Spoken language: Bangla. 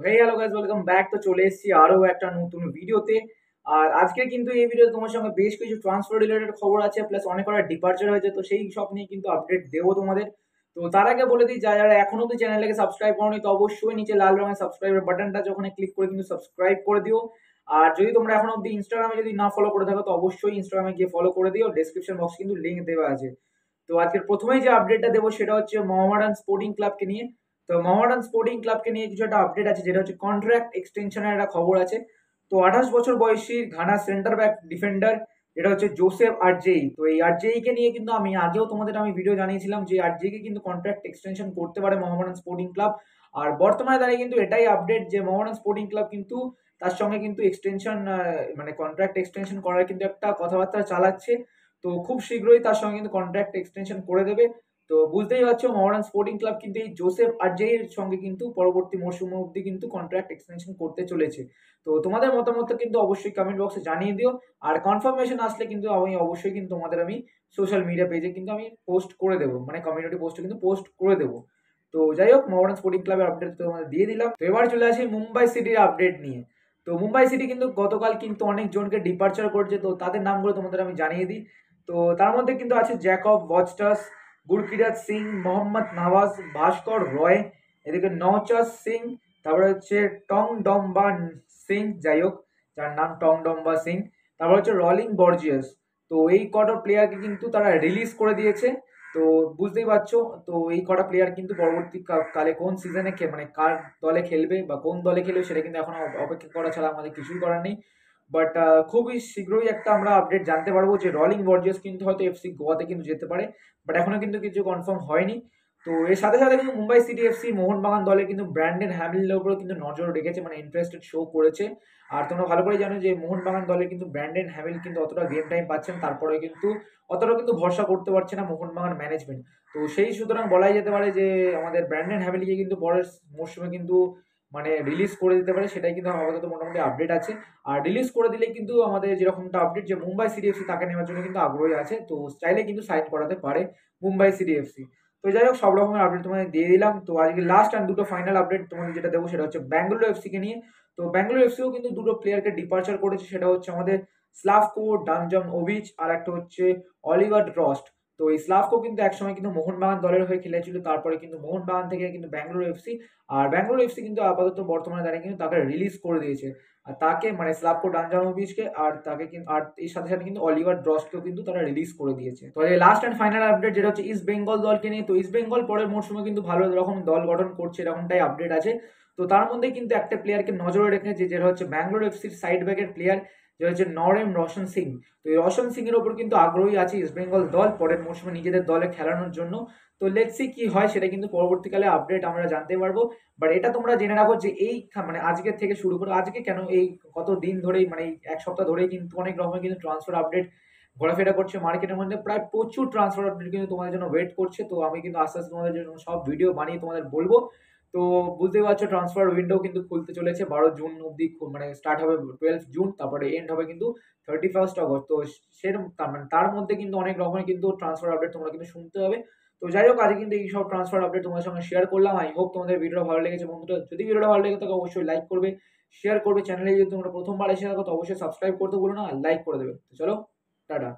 Hey hello guys, welcome back. তো চলে এসেছি আরো একটা নতুন ভিডিওতে। আর আজকে কিন্তু এই ভিডিওতে তোমার সঙ্গে বেশ কিছু ট্রান্সফার রিলেটেড খবর আছে, প্লাস অনেক কটা ডিপার্চার হয়েছে, তো সেই সব নিয়ে কিন্তু আপডেট দেবো তোমাদের। তো তার আগে বলে দিই, যারা এখনো অব্দি চ্যানেলটাকে সাবস্ক্রাইব করোনি তো অবশ্যই নিচে লাল রঙের সাবস্ক্রাইবের বাটনটা ওখানে ক্লিক করে কিন্তু সাবস্ক্রাইব করে দিও। আর যদি তোমরা এখনো অব্দি ইনস্টাগ্রামে যদি না ফলো করে থাকো তো অবশ্যই ইনস্টাগ্রামে গিয়ে ফলো করে দিও, ডেসক্রিপশন বক্স কিন্তু লিঙ্ক দেওয়া আছে। তো আজকের প্রথমেই যে আপডেটটা দেবো সেটা হচ্ছে মোহামেডান স্পোর্টিং ক্লাবকে নিয়ে। তো মোহামেডান স্পোর্টিং ক্লাবকে নিয়ে কিছু একটা আপডেট আছে, যেটা হচ্ছে কন্ট্রাক্ট এক্সটেনশনের একটা খবর আছে। তো 28 বছর বয়সী ঘানা সেন্টার ব্যাক ডিফেন্ডার, যেটা হচ্ছে জোসেফ আরজেই। তো এই আরজেই কে নিয়ে কিন্তু আমি আগেও তোমাদের ভিডিও জানিয়েছিলাম যে আরজেই কে কিন্তু কন্ট্রাক্ট এক্সটেনশন করতে পারে মোহামেডান স্পোর্টিং ক্লাব। আর বর্তমানে দাঁড়িয়ে কিন্তু এটাই আপডেট যে মোহামেডান স্পোর্টিং ক্লাব কিন্তু তার সঙ্গে কিন্তু এক্সটেনশন মানে কন্ট্রাক্ট এক্সটেনশন করার কিন্তু একটা কথাবার্তা চালাচ্ছে। তো খুব শীঘ্রই তার সঙ্গে কিন্তু কন্ট্রাক্ট এক্সটেনশন করে দেবে। তো বুঝতেই পারছো মোহামেডান স্পোর্টিং ক্লাব কিন্তু এই জোসেফ আরজেইর সঙ্গে কিন্তু পরবর্তী মরশুম অবধি কিন্তু কন্ট্রাক্ট এক্সটেনশন করতে চলেছে। তো তোমাদের মতামত কিন্তু অবশ্যই কমেন্ট বক্সে জানিয়ে দিও। আর কনফার্মেশন আসলে কিন্তু আমি অবশ্যই কিন্তু তোমাদের আমি সোশ্যাল মিডিয়া পেজে কিন্তু আমি পোস্ট করে দেবো, মানে কমিউনিটি পোস্টে কিন্তু পোস্ট করে দেবো। তো যাই হোক, মোহামেডান স্পোর্টিং ক্লাবের আপডেট তো তোমাদের দিয়ে দিলাম। তো এবার চলে আসি মুম্বাই সিটির আপডেট নিয়ে। তো মুম্বাই সিটি কিন্তু গতকাল কিন্তু অনেক জনকে ডিপার্চার করছে, তো তাদের নামগুলো তোমাদের আমি জানিয়ে দিই। তো তার মধ্যে কিন্তু আছে জ্যাকব ওয়াচটাস, গুরকিরাত সিং, মোহাম্মদ নওয়াজ, ভাস্কর রয়, এদিকে নওচাঁদ সিং, তারপরে হচ্ছে টং ডম্বা সিং, যাই হোক যার নাম টং ডম্বা সিং, তারপর হচ্ছে রলিং বর্জিয়াস। তো এই কটা প্লেয়ারকে কিন্তু তারা রিলিজ করে দিয়েছে। তো বুঝতেই পারছো, তো এই কটা প্লেয়ার কিন্তু পরবর্তী কালে কোন সিজনে মানে কার দলে খেলবে বা কোন দলে খেলবে সেটা কিন্তু এখন অপেক্ষা করা ছাড়া আমাদের কিছুই করার নেই। বাট খুবই শীঘ্রই একটা আমরা আপডেট জানতে পারবো যে রলিং বর্জিয়াস কিন্তু হয়তো এফসি গোয়াতে কিন্তু যেতে পারে, বাট এখনো কিন্তু কিছু কনফার্ম হয়নি। তো এর সাথে সাথে কিন্তু মুম্বাই সিটি এফসি মোহনবাগান দলের কিন্তু ব্র্যান্ডেন হ্যামিলের উপরে কিন্তু নজর রেখেছে, মানে ইন্টারেস্টেড শো করেছে। আর তোমরা ভালো করে জানো যে মোহনবাগান দলের কিন্তু ব্র্যান্ডেন হ্যামিল কিন্তু অতটা গেম টাইম পাচ্ছেন, তারপরে কিন্তু অতটা কিন্তু ভরসা করতে পারছে না মোহনবাগান ম্যানেজমেন্ট। তো সেই সুতরাং বলাই যেতে পারে যে আমাদের ব্র্যান্ডেন হ্যামিলকে কিন্তু পরের মরশুমে কিন্তু মানে রিলিজ করে দিতে পারে, সেটাই কিন্তু আপাতত মোটামুটি আপডেট আছে। আর রিলিজ করে দিলে কিন্তু আমাদের যেরকমটা আপডেট যে মুম্বাই সিটি এফসি তাকে নেওয়ার জন্য কিন্তু আগ্রহী আছে, তো চাইলে কিন্তু সাইন করাতে পারে মুম্বাই সিটি এফসি। তো যাই হোক, সব রকমের আপডেট তোমাদের দিয়ে দিলাম। তো আজকে লাস্ট অ্যান্ড দুটো ফাইনাল আপডেট তোমাদের যেটা দেবো সেটা হচ্ছে ব্যাঙ্গালোর এফসি কে নিয়ে। তো ব্যাঙ্গালোর এফসিও কিন্তু দুটো প্লেয়ারকে ডিপার্চার করেছে, সেটা হচ্ছে আমাদের স্লাভকো ডানজামওভিচ আর একটা হচ্ছে অলিভার রস্ট। তো এই স্লাভকো কিন্তু একসময় কিন্তু মোহনবাগান দলের হয়ে খেলেছিল, তারপরে কিন্তু মোহনবাগান থেকে কিন্তু ব্যাঙ্গালোর এফসি, আর ব্যাঙ্গালোর এফসি কিন্তু আপাতত বর্তমানে দাঁড়িয়ে কিন্তু তাকে রিলিজ করে দিয়েছে। আর তাকে মানে স্লাভকো ডানজামোভিচকে, আর তাকে কিন্তু আর এর সাথে সাথে কিন্তু অলিভার ড্রসকেও কিন্তু তারা রিলিজ করে দিয়েছে। তো এই লাস্ট অ্যান্ড ফাইনাল আপডেট যেটা হচ্ছে ইস্ট বেঙ্গল দলকে নিয়ে। তো ইস্ট বেঙ্গল পরের মরশুমে কিন্তু ভালো রকম দল গঠন করছে, এরকমটাই আপডেট আছে। তো তার মধ্যে কিন্তু একটা প্লেয়ারকে নজরে রেখেছে, যেটা হচ্ছে ব্যাঙ্গালোর এফসির সাইড ব্যাকের প্লেয়ার, যেটা হচ্ছে নরেম রোশন সিং। তো এই রোশন সিং এর ওপর কিন্তু আগ্রহী আছে ইস্ট বেঙ্গল দল পরের মরশুমে নিজেদের দলে খেলানোর জন্য। তো লেটস সি কি হয়, সেটা কিন্তু পরবর্তীকালে আপডেট আমরা জানতে পারবো। বাট এটা তোমরা জেনে রাখো যে এই মানে আজকের থেকে শুরু করে, আজকে কেন, এই কত দিন ধরেই মানে এই এক সপ্তাহ ধরেই কিন্তু অনেক রকমের কিন্তু ট্রান্সফার আপডেট ঘোরাফেরা করছে মার্কেটের মধ্যে। প্রায় প্রচুর ট্রান্সফার আপডেট কিন্তু তোমাদের জন্য ওয়েট করছে। তো আমি কিন্তু আস্তে আস্তে তোমাদের জন্য সব ভিডিও বানিয়ে তোমাদের বলবো। তো বুঝতেই পারছো, ট্রান্সফার উইন্ডো কিন্তু খুলতে চলেছে 12 জুন অব্দি, মানে স্টার্ট হবে 12 জুন, তারপরে এন্ড হবে কিন্তু 31 আগস্ট। তো সেরকম মানে তার মধ্যে কিন্তু অনেক রকমের কিন্তু ট্রান্সফার আপডেট তোমরা কিন্তু শুনতে হবে। তো যাই হোক, আজকে কিন্তু এই সব ট্রান্সফার আপডেট তোমাদের সঙ্গে শেয়ার করলাম। আই হোপ তোমাদের ভিডিওটা ভালো লেগেছে বন্ধুরা। যদি ভিডিওটা ভালো লেগে থাকে অবশ্যই লাইক করবে, শেয়ার করবে। চ্যানেলে যদি তোমরা প্রথমবার এসে থাকো তো অবশ্যই সাবস্ক্রাইব করতে ভুলো না, আর লাইক করে দেবে। তো চলো, টাটা।